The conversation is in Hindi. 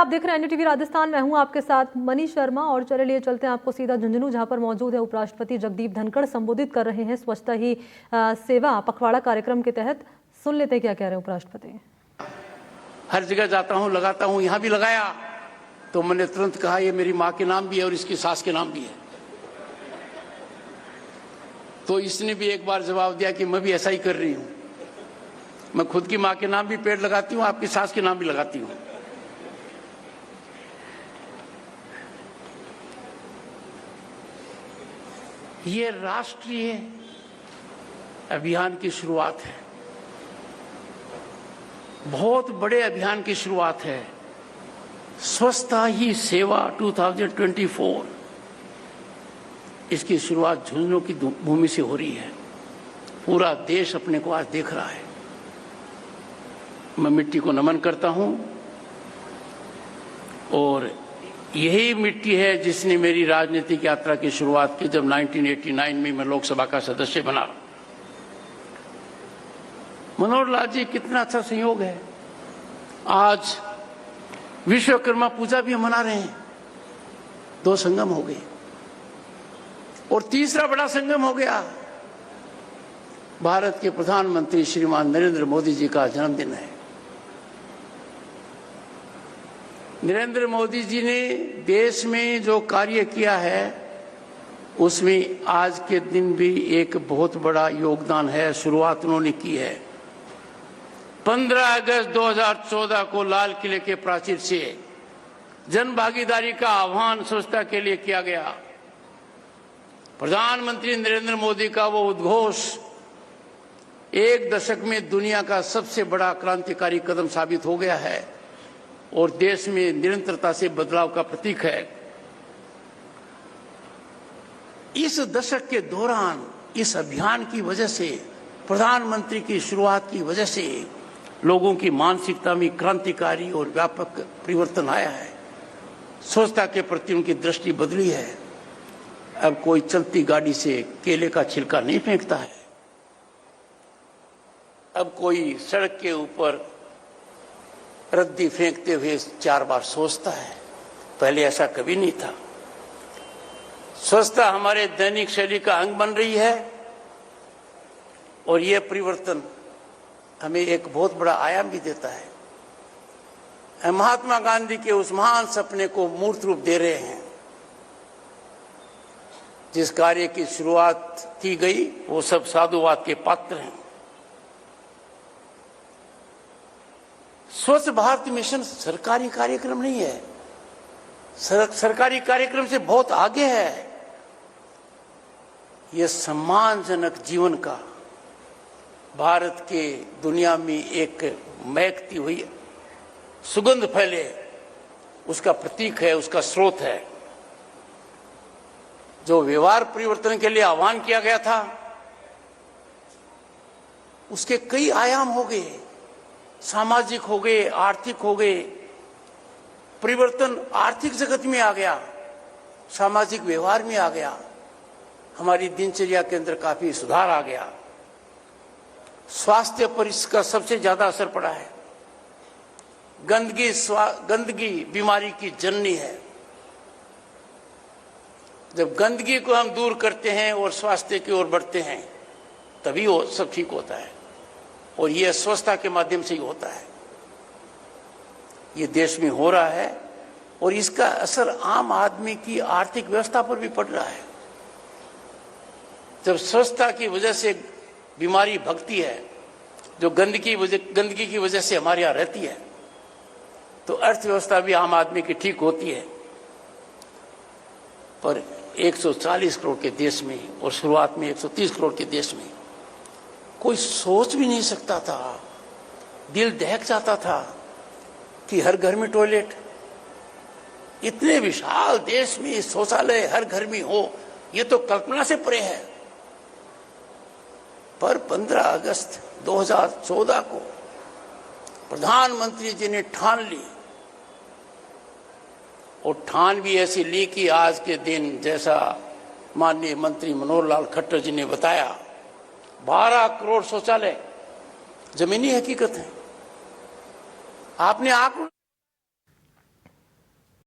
आप देख रहे हैं एनडीटीवी राजस्थान। मैं हूं आपके साथ मनीष शर्मा और चलिए चलते हैं आपको सीधा झुंझुनू, जहां पर मौजूद है उपराष्ट्रपति जगदीप धनखड़। संबोधित कर रहे हैं स्वच्छता ही सेवा पखवाड़ा कार्यक्रम के तहत। सुन लेते हैं क्या कह रहे हैं उपराष्ट्रपति। हर जगह जाता हूं, लगाता हूं, यहां भी लगाया तो मैंने तुरंत कहा ये मेरी मां के नाम भी है और इसकी सास के नाम भी है। तो इसने भी एक बार जवाब दिया कि मैं भी ऐसा ही कर रही हूं। मैं खुद की मां के नाम भी पेड़ लगाती हूं, आपकी सास के नाम भी लगाती हूं। ये राष्ट्रीय अभियान की शुरुआत है, बहुत बड़े अभियान की शुरुआत है। स्वच्छता ही सेवा 2024, इसकी शुरुआत झुंझुनू की भूमि से हो रही है। पूरा देश अपने को आज देख रहा है। मैं मिट्टी को नमन करता हूं और यही मिट्टी है जिसने मेरी राजनीतिक यात्रा की शुरुआत की, जब 1989 में मैं लोकसभा का सदस्य बना। मनोहर लाल जी, कितना अच्छा संयोग है, आज विश्वकर्मा पूजा भी हम मना रहे हैं। 2 संगम हो गए और तीसरा बड़ा संगम हो गया। भारत के प्रधानमंत्री श्रीमान नरेंद्र मोदी जी का जन्मदिन है। नरेंद्र मोदी जी ने देश में जो कार्य किया है उसमें आज के दिन भी एक बहुत बड़ा योगदान है। शुरुआत उन्होंने की है। 15 अगस्त 2014 को लाल किले के प्राचीर से जन भागीदारी का आह्वान स्वच्छता के लिए किया गया। प्रधानमंत्री नरेंद्र मोदी का वो उद्घोष 1 दशक में दुनिया का सबसे बड़ा क्रांतिकारी कदम साबित हो गया है और देश में निरंतरता से बदलाव का प्रतीक है। इस दशक के दौरान इस अभियान की वजह से, प्रधानमंत्री की शुरुआत की वजह से लोगों की मानसिकता में क्रांतिकारी और व्यापक परिवर्तन आया है। स्वच्छता के प्रति उनकी दृष्टि बदली है। अब कोई चलती गाड़ी से केले का छिलका नहीं फेंकता है। अब कोई सड़क के ऊपर रद्दी फेंकते हुए 4 बार सोचता है। पहले ऐसा कभी नहीं था। स्वच्छता हमारे दैनिक शैली का अंग बन रही है और यह परिवर्तन हमें एक बहुत बड़ा आयाम भी देता है। महात्मा गांधी के उस महान सपने को मूर्त रूप दे रहे हैं। जिस कार्य की शुरुआत की गई वो सब साधुवाद के पात्र हैं। स्वच्छ भारत मिशन सरकारी कार्यक्रम नहीं है, सरकारी कार्यक्रम से बहुत आगे है। यह सम्मानजनक जीवन का, भारत के दुनिया में एक महकती हुई सुगंध फैले, उसका प्रतीक है, उसका स्रोत है। जो व्यवहार परिवर्तन के लिए आह्वान किया गया था उसके कई आयाम हो गए। सामाजिक हो गए, आर्थिक हो गए। परिवर्तन आर्थिक जगत में आ गया, सामाजिक व्यवहार में आ गया, हमारी दिनचर्या के अंदर काफी सुधार आ गया। स्वास्थ्य पर इसका सबसे ज्यादा असर पड़ा है। गंदगी बीमारी की जननी है। जब गंदगी को हम दूर करते हैं और स्वास्थ्य की ओर बढ़ते हैं तभी वो सब ठीक होता है और यह स्वच्छता के माध्यम से ही होता है। ये देश में हो रहा है और इसका असर आम आदमी की आर्थिक व्यवस्था पर भी पड़ रहा है। जब स्वच्छता की वजह से बीमारी भगती है, जो गंदगी की वजह से हमारे यहाँ रहती है, तो अर्थव्यवस्था भी आम आदमी की ठीक होती है। पर 140 करोड़ के देश में और शुरुआत में 130 करोड़ के देश में कोई सोच भी नहीं सकता था, दिल दहक जाता था कि हर घर में टॉयलेट, इतने विशाल देश में शौचालय हर घर में हो, ये तो कल्पना से परे है। पर 15 अगस्त 2014 को प्रधानमंत्री जी ने ठान ली और ठान भी ऐसी ली कि आज के दिन, जैसा माननीय मंत्री मनोहर लाल खट्टर जी ने बताया, 12 करोड़ शौचालय जमीनी हकीकत है। आपने आंकड़ों